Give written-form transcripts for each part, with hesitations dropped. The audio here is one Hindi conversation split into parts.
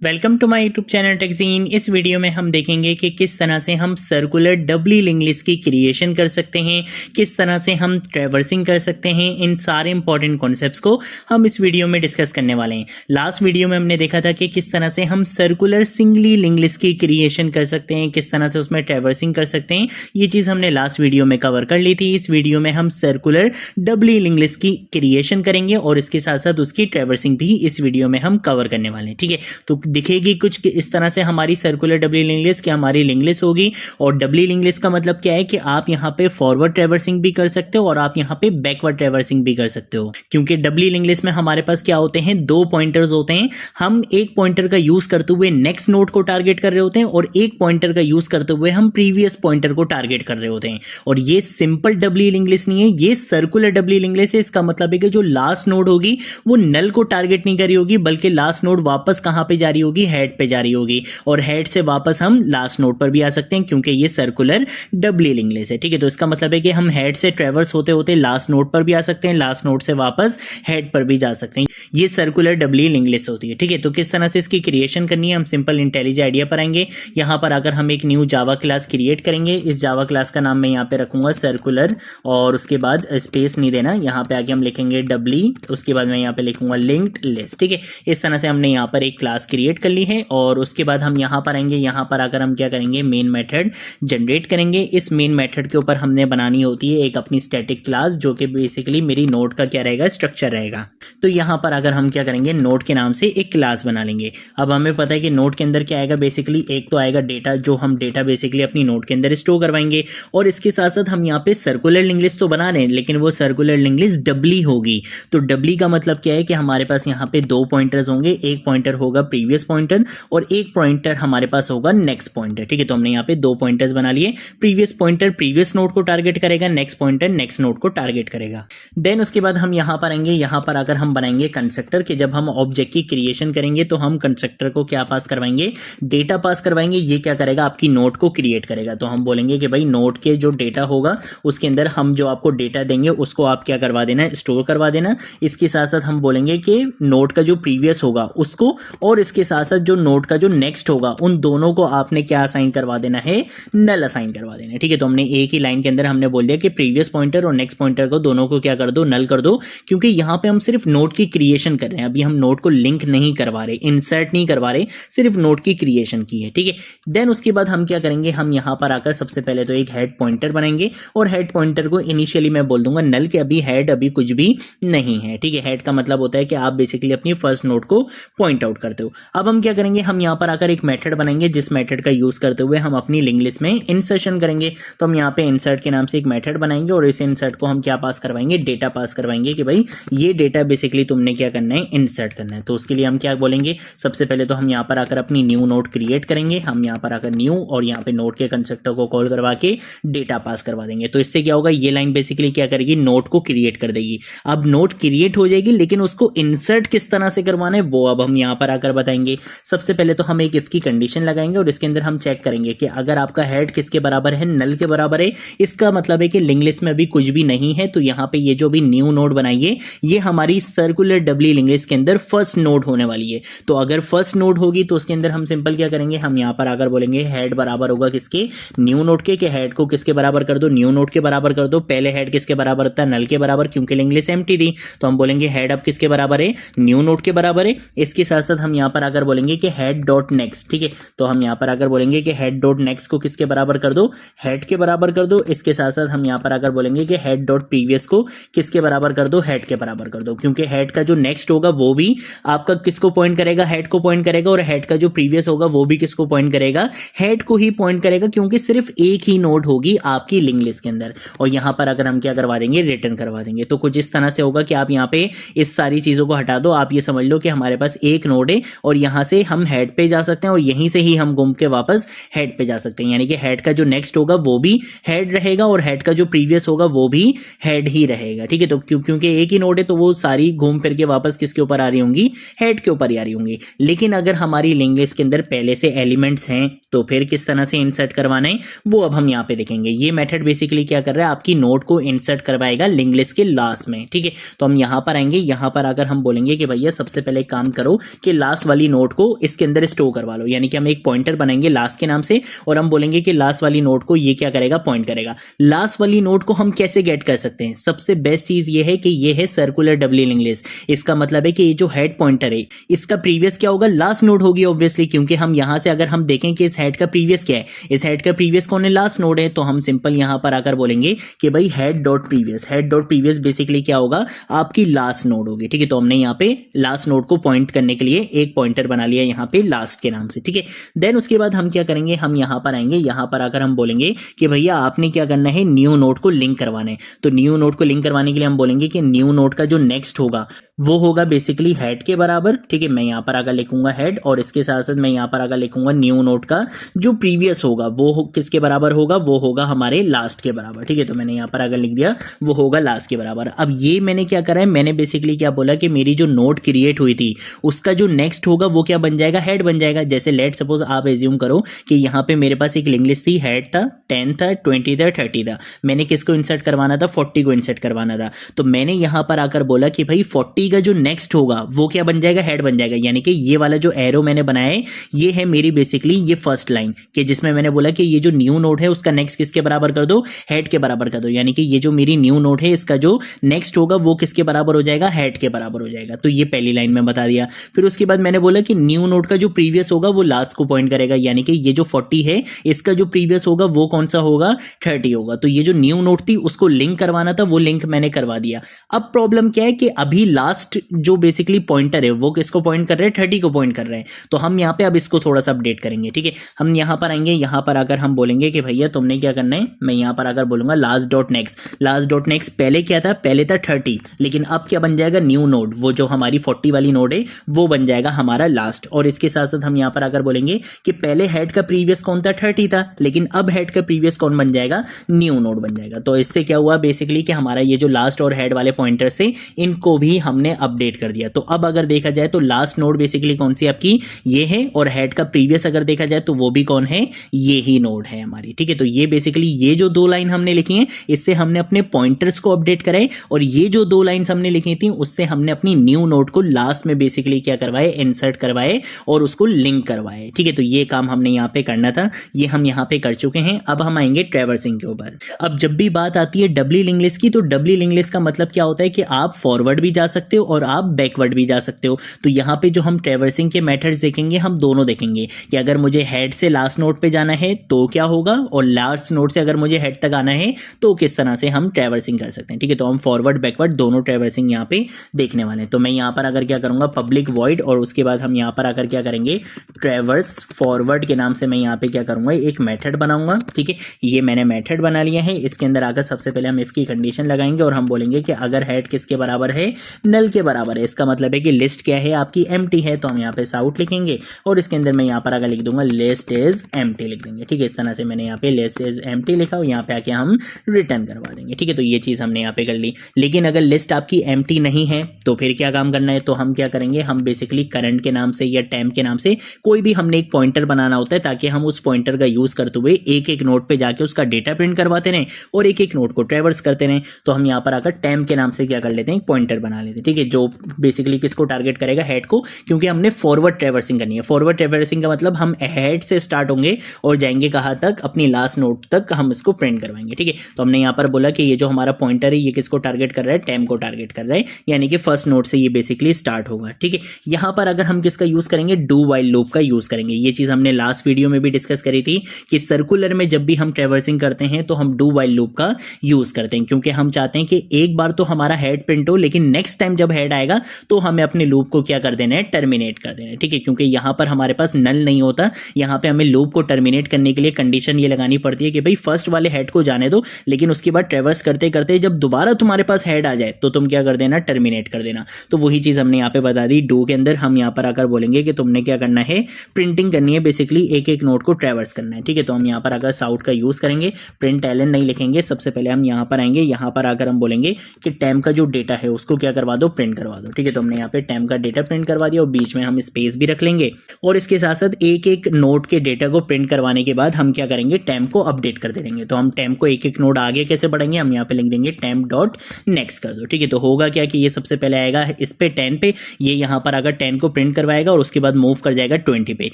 Welcome to my YouTube channel टेक्जीन। इस वीडियो में हम देखेंगे कि किस तरह से हम सर्कुलर डबली लिंक लिस्ट की क्रिएशन कर सकते हैं, किस तरह से हम ट्रैवर्सिंग कर सकते हैं। इन सारे इंपॉर्टेंट कॉन्सेप्ट्स को हम इस वीडियो में डिस्कस करने वाले हैं। लास्ट वीडियो में हमने देखा था कि किस तरह से हम सर्कुलर सिंगली लिंक लिस्ट की क्रिएशन कर सकते हैं, किस तरह से उसमें ट्रैवर्सिंग कर सकते हैं। ये चीज़ हमने लास्ट वीडियो में कवर कर ली थी। इस वीडियो में हम सर्कुलर डबली लिंक लिस्ट की क्रिएशन करेंगे और इसके साथ साथ उसकी ट्रैवर्सिंग भी इस वीडियो में हम कवर करने वाले हैं। ठीक है, तो दिखेगी कुछ इस तरह से हमारी सर्कुलर डबली लिंक लिस्ट की हमारी लिंक लिस्ट होगी। और डबली लिंक लिस्ट का मतलब क्या है कि आप यहाँ पे फॉरवर्ड ट्रैवर्सिंग भी कर सकते हो और आप यहाँ पे बैकवर्ड ट्रैवर्सिंग भी कर सकते हो, क्योंकि डबली लिंक लिस्ट में हमारे पास क्या होते हैं, दो पॉइंटर्स होते हैं। हम एक पॉइंटर का यूज करते हुए नेक्स्ट नोड को टारगेट कर रहे होते हैं और एक पॉइंटर का यूज करते हुए हम प्रीवियस पॉइंटर को टारगेट कर रहे होते हैं। और ये सिंपल डबली लिंक लिस्ट नहीं है, ये सर्कुलर डबली लिंक लिस्ट है। इसका मतलब है कि जो लास्ट नोड होगी वो नल को टारगेट नहीं कर रही होगी, बल्कि लास्ट नोड वापस कहां पे जा रही होगी, हेड पे जा रही होगी। और हेड से वापस हम लास्ट नोड पर भी आ सकते हैं, क्योंकि ये सर्कुलर डबली लिंक लिस्ट है। ठीक है, तो इसका मतलब है कि हम हेड से ट्रैवर्स होते होते लास्ट नोड पर भी आ सकते हैं, लास्ट नोड से वापस हेड पर भी जा सकते हैं। ये सर्कुलर डबली लिंक लिस्ट होती है। ठीक है, तो किस तरह से इसकी क्रिएशन करनी है, हम सिंपल इंटेलिजेंट आइडिया पर आएंगे। यहां पर अगर हम एक न्यू जावा क्लास क्रिएट करेंगे, इस जावा क्लास का नाम मैं यहां पे रखूंगा सर्कुलर, और उसके बाद स्पेस नहीं देना, यहां पे आगे हम लिखेंगे डबली, उसके बाद मैं यहां पे लिखूंगा लिंक्ड लिस्ट। ठीक है, इस तरह से हमने यहां पर एक क्लास क्रिएट कर ली है। और उसके बाद हम यहां पर आएंगे, यहां पर आकर हम क्या करेंगे, मेन मेथड जनरेट करेंगे। इस मेन मेथड के ऊपर हमने बनानी होती है एक अपनी स्टैटिक क्लास, जो कि बेसिकली मेरी नोड का क्या रहेगा, स्ट्रक्चर रहेगा। तो यहां पर अगर हम क्या करेंगे, नोड के नाम से एक क्लास बना लेंगे। अब हमें पता है कि नोड के अंदर क्या आएगा, बेसिकली एक तो आएगा डेटा, जो हम डेटा बेसिकली अपनी नोड के अंदर स्टोर करवाएंगे। और इसके साथ साथ हम यहाँ पे सर्कुलर लिंक लिस्ट तो बना रहे हैं, लेकिन वो सर्कुलर लिंक लिस्ट डबली होगी। तो डबली का मतलब क्या है कि हमारे पास यहाँ पे दो पॉइंटर्स होंगे, एक पॉइंटर होगा प्रीवियस पॉइंटर और एक पॉइंटर हमारे पास होगा नेक्स्ट पॉइंटर। ठीक है, तो हमने यहाँ पे दो पॉइंटर्स बना लिए। प्रीवियस पॉइंटर प्रीवियस नोड को टारगेट करेगा, नेक्स्ट पॉइंटर नेक्स्ट नोड को टारगेट करेगा। देन उसके बाद हम यहाँ पर आएंगे, यहाँ पर आकर हम बनाएंगे कंस्ट्रक्टर कि जब हम ऑब्जेक्ट की क्रिएशन करेंगे तो हम कंस्ट्रक्टर को क्या पास करवाएंगे, डेटा पास करवाएंगे। ये क्या करेगा, आपकी नोड को क्रिएट करेगा। तो हम बोलेंगे कि भाई नोड के जो डेटा होगा उसके अंदर हम जो आपको डेटा देंगे उसको आप क्या करवा देना, स्टोर करवा देना। इसके साथ साथ हम बोलेंगे कि नोड का जो प्रीवियस होगा उसको, और इसके साथ साथ जो नोड का जो नेक्स्ट होगा उन दोनों को आपने क्या असाइन करवा देना है, नल असाइन करवा देना है। ठीक है, तो हमने एक ही लाइन के अंदर हमने बोल दिया कि प्रीवियस पॉइंटर और नेक्स्ट पॉइंटर को दोनों को क्या कर दो, नल कर दो, क्योंकि यहां पे हम सिर्फ नोड की क्रिएशन कर रहे हैं। अभी हम नोड को लिंक नहीं करवा रहे, इंसर्ट नहीं करवा रहे, सिर्फ नोड की क्रिएशन की है। ठीक है, देन उसके बाद हम क्या करेंगे, हम यहां पर आकर सबसे पहले तो एक हेड पॉइंटर बनाएंगे और हेड पॉइंटर को इनिशियली मैं बोल दूंगा नल, के अभी हेड अभी कुछ भी नहीं है। ठीक है, हेड का मतलब होता है कि आप बेसिकली अपनी फर्स्ट नोड को पॉइंट आउट करते हो। अब हम क्या करेंगे, हम यहां पर आकर एक मेथड बनाएंगे जिस मेथड का यूज करते हुए हम अपनी लिंक लिस्ट में इंसर्शन करेंगे। तो हम यहाँ पे इंसर्ट के नाम से एक मेथड बनाएंगे और इस इंसर्ट को हम क्या पास करवाएंगे, डेटा पास करवाएंगे कि भाई ये डेटा बेसिकली तुमने क्या करना है, इंसर्ट करना है। तो उसके लिए हम क्या बोलेंगे, सबसे पहले तो हम यहाँ पर आकर अपनी न्यू नोड क्रिएट करेंगे। हम यहाँ पर आकर न्यू और यहाँ पे नोड के कंस्ट्रक्टर को कॉल करवा के डेटा पास करवा देंगे। तो इससे क्या होगा, ये लाइन बेसिकली क्या करेगी, नोड को क्रिएट कर देगी। अब नोड क्रिएट हो जाएगी, लेकिन उसको इंसर्ट किस तरह से करवाना है वो अब हम यहाँ पर आकर बताएंगे। सबसे पहले तो हम एक इफ की कंडीशन लगाएंगे और इसके अंदर हम चेक करेंगे कि अगर आपका हेड किसके बराबर है, नल के बराबर है, इसका मतलब है कि लिंक लिस्ट में अभी कुछ भी नहीं है। तो यहाँ पे ये जो भी न्यू नोड बनाइए, ये हमारी सर्कुलर डबली लिंक लिस्ट के अंदर फर्स्ट नोड होने वाली है। तो अगर फर्स्ट नोड होगी तो उसके अंदर हम सिंपल क्या करेंगे, हम यहाँ पर आकर बोलेंगे हेड बराबर होगा किसके, न्यू नोड के। हेड को किसके बराबर कर दो, न्यू नोड के बराबर कर दो। पहले हेड किसके बराबर होता है, नल के बराबर, क्योंकि लिंक लिस्ट एम्प्टी थी। तो हम बोलेंगे हेड अब किसके बराबर है, न्यू नोड के बराबर है। इसके साथ साथ हम यहाँ पर आकर बोलेंगे कि हेड डॉट नेक्स्ट। ठीक है, तो हम यहाँ पर आकर बोलेंगे कि हेड डॉट नेक्स्ट को किसके बराबर कर दो, हेड के बराबर कर दो। इसके साथ साथ हम यहाँ पर आकर बोलेंगे कि हेड डॉट प्रीवियस को किसके बराबर कर दो, हेड के बराबर कर दो, क्योंकि हेड का जो नेक्स्ट होगा वो भी आपका किसको पॉइंट करेगा, हेड को पॉइंट करेगा। और हेड का जो प्रीवियस होगा वो भी किसको पॉइंट करेगा, हेड को ही पॉइंट करेगा, क्योंकि सिर्फ एक ही नोड होगी आपकी लिंक लिस्ट के अंदर। और यहाँ पर अगर हम क्या करवा देंगे, रिटर्न करवा देंगे। तो कुछ इस तरह से होगा कि आप यहाँ पे इस सारी चीजों को हटा दो। आप ये समझ लो कि हमारे पास एक नोड है और यहाँ से हम हेड पे जा सकते हैं और यहीं से ही हम घूम के वापस हेड पे जा सकते हैं। यानी कि हेड का जो नेक्स्ट होगा वो भी हेड रहेगा और हेड का जो प्रीवियस होगा वो भी हेड ही रहेगा। ठीक है, तो क्योंकि एक ही नोड है तो वो सारी घूम फिर के वापस किसके ऊपर आ रही होंगी, हेड के ऊपर ही आ रही होंगी। लेकिन अगर हमारी लिंक लिस्ट के अंदर पहले से एलिमेंट्स हैं तो फिर किस तरह से इंसर्ट करवाना है वो अब हम यहाँ पे देखेंगे। ये मेथड बेसिकली क्या कर रहा है, आपकी नोड को इंसर्ट करवाएगा लिंक लिस्ट के लास्ट में। ठीक है, तो हम यहाँ पर आएंगे, यहाँ पर अगर हम बोलेंगे कि भैया सबसे पहले काम करो कि लास्ट वाली नोड को इसके अंदर स्टोर करवा लो, यानी कि हम एक पॉइंटर बनाएंगे लास्ट के नाम से और हम बोलेंगे कि लास्ट वाली नोड को ये क्या करेगा, पॉइंट करेगा। लास्ट वाली नोड को हम कैसे गेट कर सकते हैं? सबसे बेस्ट चीज ये है कि ये है सर्कुलर डबली लिंक्ड लिस्ट। इसका मतलब है कि ये जो हेड पॉइंटर है इसका प्रीवियस क्या होगा, लास्ट नोड होगी ऑब्वियसली, क्योंकि हम यहां से अगर हम देखें कि इस हेड का प्रीवियस क्या है, इस हेड का प्रीवियस कौन है, लास्ट नोड है, तो हम सिंपल यहां पर आकर बोलेंगे कि भाई head dot previous, head dot previous basically क्या होगा, आपकी लास्ट नोड होगी। ठीक है, तो हमने यहाँ पे लास्ट नोड को पॉइंट करने के लिए एक पॉइंटर बना लिया यहाँ पे लास्ट के नाम से। ठीक है, देन उसके बाद हम क्या करेंगे, हम यहाँ पर आएंगे, यहाँ पर आकर हम बोलेंगे कि भैया आपने क्या करना है, न्यू नोड को लिंक करवाना है। तो न्यू नोड को लिंक करवाने के लिए हम बोलेंगे कि न्यू नोड का जो नेक्स्ट होगा वो होगा बेसिकली हेड के बराबर। ठीक है, मैं यहाँ पर आकर लिखूंगा हेड और इसके साथ साथ मैं यहाँ पर आकर लिखूंगा न्यू नोड का जो प्रीवियस होगा वो किसके बराबर होगा, वो होगा हमारे लास्ट के बराबर। ठीक है, तो मैंने यहाँ पर आकर लिख दिया वो होगा लास्ट के बराबर। अब ये मैंने क्या करा है, मैंने बेसिकली क्या बोला कि मेरी जो नोड क्रिएट हुई थी उसका जो नेक्स्ट होगा वो क्या बन जाएगा, हेड बन जाएगा। जैसे लेट सपोज आप एज्यूम करो कि यहाँ पे मेरे पास एक लिंक लिस्ट थी, हेड था, 10 था, 20 था, 30 था। मैंने किसको इंसर्ट करवाना था, 40 को इंसर्ट करवाना था। तो मैंने यहाँ पर आकर बोला कि भाई 40 का जो नेक्स्ट होगा वो क्या बन जाएगा, हेड बन जाएगा। यानी कि ये वाला जो एरो मैंने बनाया है ये है मेरी बेसिकली ये फर्स्ट लाइन कि जिसमें मैंने बोला कि ये जो न्यू नोड है उसका नेक्स्ट किसके बराबर कर दो, हेड के बराबर कर दो। यानी कि ये जो मेरी न्यू नोड है इसका जो नेक्स्ट होगा वो किसके बराबर हो जाएगा, हेड के बराबर हो जाएगा। तो ये पहली लाइन में बता दिया। फिर उसके बाद मैंने बोला कि न्यू नोड का जो प्रीवियस होगा वो लास्ट को पॉइंट करेगा, यानी कि ये जो 40 है इसका जो प्रीवियस होगा वो कौन सा होगा, 30 होगा। तो ये जो न्यू नोड थी उसको लिंक करवाना था, वो लिंक मैंने करवा दिया। अब प्रॉब्लम क्या है कि अभी लास्ट जो बेसिकली पॉइंटर है वो किसको पॉइंट कर रहे हैं, 30 को पॉइंट कर रहे हैं। तो हम यहाँ पे अब इसको थोड़ा सा अपडेट करेंगे। ठीक है, हम यहाँ पर आएंगे, यहाँ पर आकर हम बोलेंगे कि भैया तुमने क्या करना है, मैं यहाँ पर आकर बोलूंगा last dot next. Last dot next पहले क्या था, पहले था 30, लेकिन अब क्या बन जाएगा, न्यू नोड, वो जो हमारी 40 वाली नोड है वो बन जाएगा हमारा लास्ट। और इसके साथ साथ हम यहाँ पर आकर बोलेंगे कि पहले हेड का प्रीवियस कौन था, 30 था, लेकिन अब हेड का प्रीवियस कौन बन जाएगा, न्यू नोड बन जाएगा। तो इससे क्या हुआ बेसिकली कि हमारा ये जो लास्ट और हेड वाले पॉइंटर से इनको भी हमने अपडेट कर दिया। तो अब अगर देखा जाए तो लास्ट नोड बेसिकली कौन सी आपकी ये है, और हेड का प्रीवियस अगर देखा जाए तो वो भी कौन है, ये ही नोड है हमारी। ठीक है, तो ये बेसिकली ये जो दो लाइन हमने लिखी हैं इससे हमने अपने पॉइंटर्स को अपडेट कराए, और ये जो दो लाइंस हमने लिखी थी उससे हमने अपनी न्यू नोड को लास्ट में बेसिकली क्या करवाए, इंसर्ट करवाए और उसको लिंक करवाए। ठीक है, तो ये काम हमने यहाँ पे करना था, ये हम यहाँ पे कर चुके हैं। अब हम आएंगे ट्रैवर्सिंग के ऊपर। अब जब भी बात आती है डबली लिंक लिस्ट की, तो डबली लिंक लिस्ट का मतलब क्या होता है कि आप फॉरवर्ड भी जा सकते हो और आप बैकवर्ड भी जा सकते हो। तो यहाँ पे जो हम ट्रैवर्सिंग के मेथड्स देखेंगे हम दोनों देखेंगे कि अगर मुझे हेड से लास्ट नोड पे जाना है तो क्या होगा, और लास्ट नोड से अगर मुझे हेड तक आना है तो किस तरह से हम ट्रैवर्सिंग कर सकते हैं। ठीक है, तो हम फॉरवर्ड बैकवर्ड दोनों ट्रैवर्सिंग यहाँ पे देखने वाले हैं। तो मैं यहाँ पर अगर क्या करूँगा, पब्लिक वॉइड, और उसके बाद हम यहाँ पर आकर क्या करेंगे, ट्रैवर्स फॉरवर्ड के नाम से मैं यहाँ पे क्या करूँगा, एक मेथड बनाऊंगा। ठीक है, ये मैंने मेथड बना लिया है। इसके अंदर आकर सबसे पहले हम इफ की कंडीशन लगाएंगे और हम बोलेंगे कि अगर हेड किसके बराबर है, नल के बराबर है। इसका मतलब है कि लिस्ट क्या है आपकी, एम्प्टी है। तो हम यहाँ पे साउट लिखेंगे और इसके अंदर मैं यहाँ पर अगर लिख दूंगा लिस्ट इज एम्प्टी लिख देंगे। ठीक है, इस तरह से मैंने यहाँ पे लिस्ट इज एम्प्टी लिखा और यहाँ पे आके हम रिटर्न करवा देंगे। ठीक है, तो ये चीज़ हमने यहाँ पे कर ली। लेकिन अगर लिस्ट आपकी एम्प्टी नहीं है तो फिर क्या काम करना है, तो हम क्या करेंगे, हम बेसिकली करंट के नाम से या टेम्प के नाम से कोई भी हमने एक पॉइंटर बनाना होता है ताकि हम उस पॉइंटर का यूज करते हुए एक एक नोड पे जाके उसका डेटा प्रिंट करवाते रहें और एक एक नोड को ट्रैवर्स करते रहें। तो हम यहाँ पर आकर टेम्प के नाम से क्या कर लेते हैं, एक पॉइंटर बना लेते हैं। ठीक है, जो बेसिकली किसको टारगेट करेगा, हेड को, क्योंकि हमने फॉरवर्ड ट्रैवर्सिंग करनी है। फॉरवर्ड ट्रैवर्सिंग का मतलब हम हेड से स्टार्ट होंगे और जाएंगे कहाँ तक, अपनी लास्ट नोड तक हम इसको प्रिंट करवाएंगे। ठीक है, तो हमने यहाँ पर बोला कि ये जो हमारा पॉइंटर है ये किसको टारगेट कर रहा है, टेम्प को टारगेट कर रहा है, यानी कि फर्स्ट नोड से ये बेसिकली स्टार्ट होगा। ठीक है, यहाँ पर अगर हम किसका यूज करेंगे, डू वाइल लूप का यूज करेंगे। ये चीज हमने लास्ट वीडियो में भी डिस्कस करी थी कि सर्कुलर में जब भी हम ट्रैवर्सिंग करते हैं तो हम डू वाइल लूप का यूज करते हैं, क्योंकि हम चाहते हैं कि एक बार तो हमारा हेड प्रिंट हो, लेकिन नेक्स्ट टाइम जब हेड आएगा तो हमें अपने लूप को क्या कर देना है, टर्मिनेट कर देना है। ठीक है, क्योंकि यहाँ पर हमारे पास नल नहीं होता, यहाँ पे हमें लूप को टर्मिनेट करने के लिए कंडीशन ये लगानी पड़ती है कि भाई फर्स्ट वाले हेड को जाने दो, लेकिन उसके बाद ट्रैवर्स करते करते जब दोबारा तुम्हारे पास हेड आ जाए तो तुम क्या कर देना, टर्मिनेट कर देना। तो वही चीज हमने यहाँ पे बता दी। डू के अंदर हम यहाँ पर आकर बोलेंगे कि तुमने क्या करना है, प्रिंटिंग करनी है, बेसिकली एक एक नोड को ट्रैवर्स करना है। ठीक है, तो हम यहाँ पर आकर साउट का यूज करेंगे, प्रिंट एलन नहीं लिखेंगे। सबसे पहले हम यहाँ पर आएंगे, यहाँ पर आकर हम बोलेंगे कि टेम्प का जो डेटा है उसको क्या करवा दो, प्रिंट करवा दो। ठीक है, तो हमने यहाँ पे टेम्प का डेटा प्रिंट करवा दिया और बीच में हम स्पेस भी रख लेंगे और इसके साथ साथ एक एक नोड के डेटा को प्रिंट करवाने के बाद हम क्या करेंगे, टेम्प को अपडेट करते रहेंगे। तो हम टेम्प को एक एक नोड आगे कैसे बढ़ेंगे, हम यहाँ पे लिख देंगे टेम्प डॉट नेक्स्ट कर दो। ठीक है, तो होगा क्या कि ये सबसे पहले आएगा इस पे 10 पे, ये यहाँ पर अगर 10 को प्रिंट करवाएगा और उसके बाद मूव कर जाएगा 20 पे।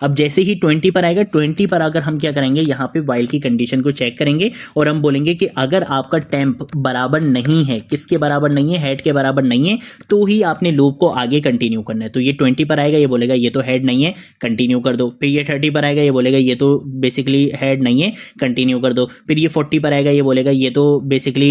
अब जैसे ही 20 पर आएगा, 20 पर अगर हम क्या करेंगे, यहाँ पे वाइल की कंडीशन को चेक करेंगे और हम बोलेंगे कि अगर आपका टेम्प बराबर नहीं है, किसके बराबर नहीं है, हेड के बराबर नहीं है, तो ही आपने लूप को आगे कंटिन्यू करना है। तो ये 20 पर आएगा, ये बोलेगा ये तो हेड नहीं है, कंटिन्यू कर दो। फिर ये 30 पर आएगा, ये बोलेगा ये तो बेसिकली हेड नहीं है, कंटिन्यू कर दो। फिर ये 40 पर आएगा, ये बोलेगा ये तो बेसिकली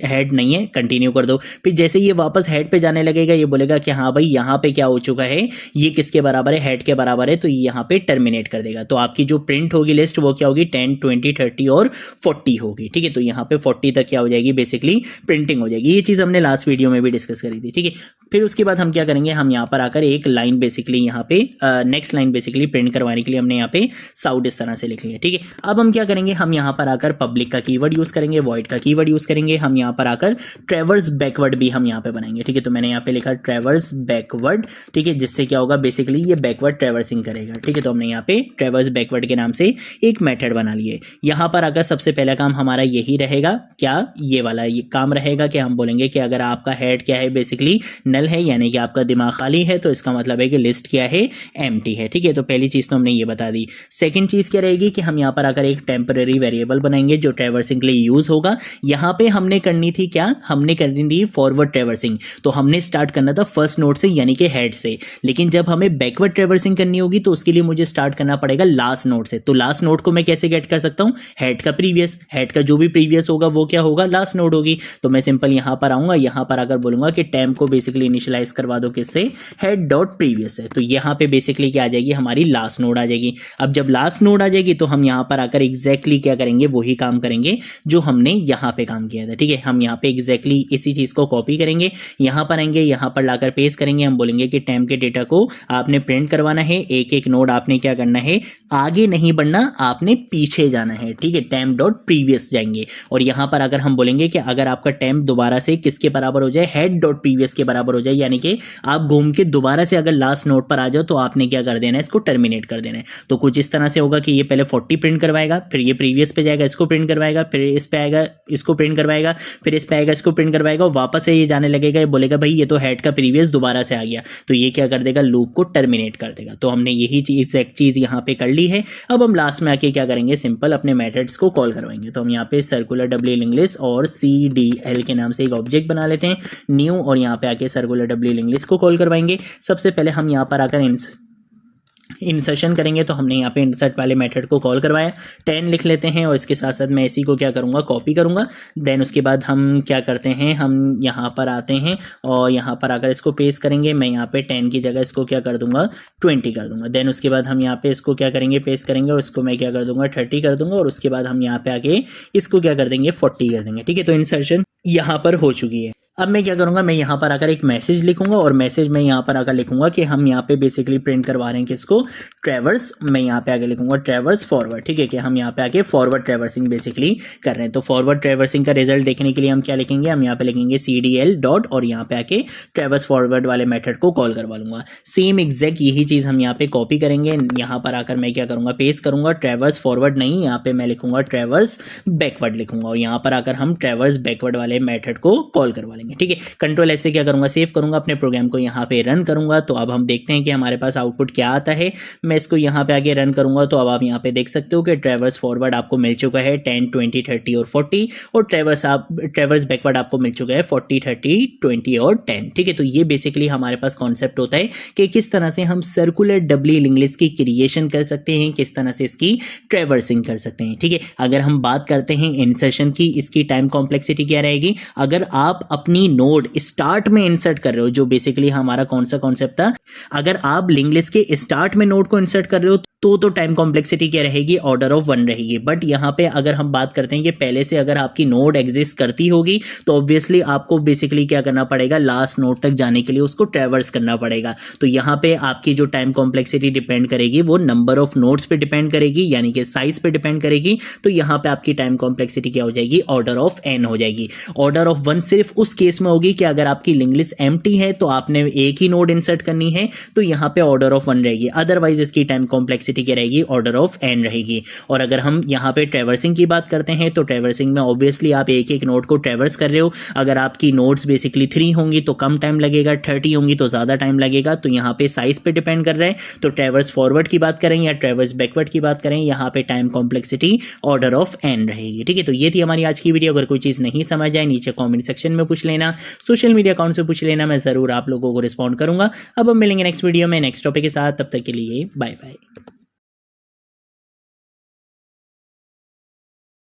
हेड नहीं है, कंटिन्यू कर दो। फिर जैसे ये वापस हेड पे जाने लगेगा, ये बोलेगा कि हाँ भाई यहाँ पे क्या हो चुका है, ये किसके बराबर है, हेड के बराबर है, तो यहाँ पे टर्मिनेट कर देगा। तो आपकी जो प्रिंट होगी लिस्ट वो क्या होगी, 10, 20, 30 और 40 होगी। ठीक है, तो यहाँ पे 40 तक क्या हो जाएगी, बेसिकली प्रिंटिंग हो जाएगी। ये चीज़ हमने लास्ट वीडियो में भी डिस्कस करी थी। ठीक है, फिर उसके बाद हम क्या करेंगे, हम यहाँ पर आकर एक लाइन बेसिकली यहाँ पे नेक्स्ट लाइन बेसिकली प्रिंट करवाने के लिए हमने यहाँ पे साउट इस तरह से लिख लिया। ठीक है, अब हम क्या करेंगे, हम यहाँ पर आकर पब्लिक का कीवर्ड यूज करेंगे, वॉइड का कीवर्ड यूज करेंगे, हम यहाँ पर आकर ट्रैवर्स बैकवर्ड भी हम यहाँ पे बनाएंगे। ठीक है, तो मैंने यहाँ पे लिखा ट्रैवर्स बैकवर्ड। ठीक है, जिससे क्या होगा, बेसिकली ये बैकवर्ड ट्रैवर्सिंग करेगा। ठीक है, तो हमने यहाँ पे ट्रैवर्स बैकवर्ड के नाम से एक मेथड बना लिए। यहाँ पर आकर सबसे पहला काम हमारा यही रहेगा, क्या ये वाला ये काम रहेगा कि हम बोलेंगे कि अगर आपका हेड क्या है, बेसिकली नल है, यानी कि आपका दिमाग खाली है, तो इसका मतलब है कि लिस्ट क्या है, एम्प्टी है। ठीक है, तो पहली चीज तो हमने ये बता दी। सेकंड चीज क्या रहेगी कि हम यहाँ पर आकर एक टेम्पररी वेरिएबल बनाएंगे जो ट्रैवर्सिंग के लिए यूज होगा। यहाँ पे हमने करनी थी क्या, हमने करनी थी फॉरवर्ड ट्रैवर्सिंग। तो हमने स्टार्ट करना था फर्स्ट नोड से, यानी कि हेड से, लेकिन जब हमें बैकवर्ड ट्रैवर्सिंग करनी होगी तो उसके लिए मुझे स्टार्ट करना पड़ेगा लास्ट नोड से। तो लास्ट नोड को मैं कैसे गेट कर सकता हूँ, हेड का प्रीवियस, हेड का जो भी प्रीवियस होगा वो क्या होगा, लास्ट नोड होगी। तो मैं सिंपल यहाँ पर आऊंगा, यहाँ पर अगर बोलूंगा कि टेम्प को बेसिकली इनिशियलाइज करवा दो किससे, हेड डॉट प्रीवियस है, तो यहाँ पे बेसिकली क्या आ जाएगी, हमारी लास्ट नोड आ जाएगी। अब जब लास्ट नोड आ जाएगी तो हम यहाँ पर आकर एग्जैक्टली क्या करेंगे, वही काम करेंगे जो हमने यहाँ पे काम किया था। ठीक है, हम यहाँ पे एग्जैक्टली इसी चीज को कॉपी करेंगे, यहाँ पर आएंगे, यहाँ पर लाकर पेस्ट करेंगे। हम बोलेंगे कि टेम्प के डेटा को आपने प्रिंट करवाना है, एक एक नोड आपने क्या करना है, आगे नहीं बढ़ना, आपने पीछे जाना है। ठीक है, टेम्प डॉट प्रीवियस जाएंगे और यहाँ पर अगर हम बोलेंगे कि अगर आपका टेम्प दोबारा से किसके बराबर हो जाए, हेड डॉट प्रीवियस के बराबर हो जाए, यानी कि आप घूम के दोबारा से अगर लास्ट नोड पर आ जाओ तो आपने क्या कर देना है, इसको टर्मिनेट कर देना है। तो कुछ इस तरह से होगा कि ये पहले 40 प्रिंट करवाएगा, फिर ये प्रीवियस पे जाएगा, इसको प्रिंट करवाएगा, फिर इस पे आएगा, इसको प्रिंट करवाएगा, फिर इस पे आएगा, इसको प्रिंट करवाएगा और वापस से ये जाने लगेगा, ये बोलेगा भाई ये तो हेड का प्रीवियस दोबारा से आ गया, तो ये क्या कर देगा, लूप को टर्मिनेट कर देगा। तो हमने यही एग्जैक्ट चीज यहाँ पे कर ली है। अब हम लास्ट में आके क्या करेंगे, सिंपल अपने मेथड्स को कॉल करवाएंगे। तो हम यहाँ पे सर्कुलर डब्ल्यू इंग्लिश और CDL के नाम से एक ऑब्जेक्ट बना लेते हैं, न्यू, और यहाँ पे आके सर्कुलर डब्ल्यू इंग्लिश को कॉल करवाएंगे। सबसे पहले हम यहाँ पर आकर इंसर्शन करेंगे, तो हमने यहाँ पे इंसर्ट वाले मेथड को कॉल करवाया, 10 लिख लेते हैं और इसके साथ साथ मैं इसी को क्या करूँगा, कॉपी करूँगा। देन उसके बाद हम क्या करते हैं, हम यहाँ पर आते हैं और यहाँ पर आकर इसको पेस्ट करेंगे। मैं यहाँ पे 10 की जगह इसको क्या कर दूंगा, 20 कर दूंगा। देन उसके बाद हम यहाँ पे इसको क्या करेंगे, पेस्ट करेंगे और इसको मैं क्या कर दूंगा, 30 कर दूंगा और उसके बाद हम यहाँ पे आके इसको क्या कर देंगे, 40 कर देंगे। ठीक है, तो इंसर्शन यहाँ पर हो चुकी है। अब मैं क्या करूंगा, मैं यहाँ पर आकर एक मैसेज लिखूंगा और मैसेज में यहाँ पर आकर लिखूंगा कि हम यहाँ पे बेसिकली प्रिंट करवा रहे हैं किसको, ट्रैवर्स। मैं यहाँ पे आगे लिखूंगा ट्रैवर्स फॉरवर्ड। ठीक है, कि हम यहाँ पे आके फॉरवर्ड ट्रैवर्सिंग बेसिकली कर रहे हैं। तो फॉरवर्ड ट्रैवर्सिंग का रिजल्ट देखने के लिए हम क्या लिखेंगे, हम यहाँ पे लिखेंगे CDL डॉट और यहाँ पे आके ट्रैवर्स फॉरवर्ड वाले मेथड को कॉल करवा लूंगा। सेम एग्जैक्ट यही चीज हम यहाँ पे कॉपी करेंगे, यहाँ पर आकर मैं क्या करूंगा, पेस्ट करूंगा, ट्रैवर्स फॉरवर्ड नहीं, यहाँ पे मैं लिखूंगा ट्रैवर्स बैकवर्ड लिखूंगा और यहाँ पर आकर हम ट्रैवर्स बैकवर्ड वाले मेथड को कॉल करवा लेंगे। ठीक है, कंट्रोल ऐसे क्या करूंगा, सेव करूंगा अपने प्रोग्राम को, यहाँ पे रन करूंगा। तो अब हम देखते हैं कि हमारे पास आउटपुट क्या आता है। मैं इसको यहाँ पे आगे रन करूंगा तो अब आप यहाँ पे देख सकते हो कि ट्रैवर्स फॉरवर्ड आपको मिल चुका है 10, 20, 30 और 40 और ट्रैवर्स बैकवर्ड आपको मिल चुका है 40, 30, 20 और 10। ठीक है, तो ये बेसिकली हमारे पास कॉन्सेप्ट होता है कि किस तरह से हम सर्कुलर डब्ल्यू इंग्लिश की क्रिएशन कर सकते हैं, किस तरह से इसकी ट्रैवर्सिंग कर सकते हैं। ठीक है, अगर हम बात करते हैं इंसर्शन की, इसकी टाइम कॉम्प्लेक्सिटी क्या रहेगी, अगर आप अपनी नोड स्टार्ट में इंसर्ट कर रहे हो, जो बेसिकली हमारा कौन सा कॉन्सेप्ट था, अगर आप लिंक लिस्ट के स्टार्ट में नोड को इंसर्ट कर रहे हो तो टाइम कॉम्प्लेक्सिटी क्या रहेगी, ऑर्डर ऑफ 1 रहेगी। बट यहाँ पे अगर हम बात करते हैं कि पहले से अगर आपकी नोड एग्जिस्ट करती होगी तो ऑब्वियसली आपको बेसिकली क्या करना पड़ेगा, लास्ट नोड तक जाने के लिए उसको ट्रैवर्स करना पड़ेगा। तो यहाँ पे आपकी जो टाइम कॉम्प्लेक्सिटी डिपेंड करेगी वो नंबर ऑफ नोड्स पे डिपेंड करेगी, यानी कि साइज पे डिपेंड करेगी। तो यहाँ पे आपकी टाइम कॉम्प्लेक्सिटी क्या हो जाएगी, ऑर्डर ऑफ n हो जाएगी। ऑर्डर ऑफ 1 सिर्फ उस केस में होगी कि अगर आपकी लिंक लिस्ट एम्प्टी है तो आपने एक ही नोड इंसर्ट करनी है, तो यहाँ पे ऑर्डर ऑफ 1 रहेगी, अदरवाइज इसकी टाइम कॉम्प्लेक्सिटी क्या रहेगी, ऑर्डर ऑफ n रहेगी। और अगर हम यहाँ पे ट्रैवर्सिंग की बात करते हैं तो ट्रैवर्सिंग में ऑब्वियसली आप एक एक नोड को ट्रैवर्स कर रहे हो। अगर आपकी नोड्स बेसिकली 3 होंगी तो कम टाइम लगेगा, 30 होंगी तो ज़्यादा टाइम लगेगा। तो यहाँ पे साइज पे डिपेंड कर रहा है। तो ट्रैवर्स फॉरवर्ड की बात करें या ट्रैवर्स बैकवर्ड की बात करें, यहाँ पे time complexity order of n रहेगी। ठीक है, तो ये थी हमारी आज की वीडियो। अगर कोई चीज़ नहीं समझ आए नीचे कॉमेंट सेक्शन में पूछ लेना, सोशल मीडिया अकाउंट से पूछ लेना, मैं ज़रूर आप लोगों को रिस्पॉन्ड करूंगा। अब हम मिलेंगे नेक्स्ट वीडियो में नेक्स्ट टॉपिक के साथ, तब तक के लिए बाय बाय।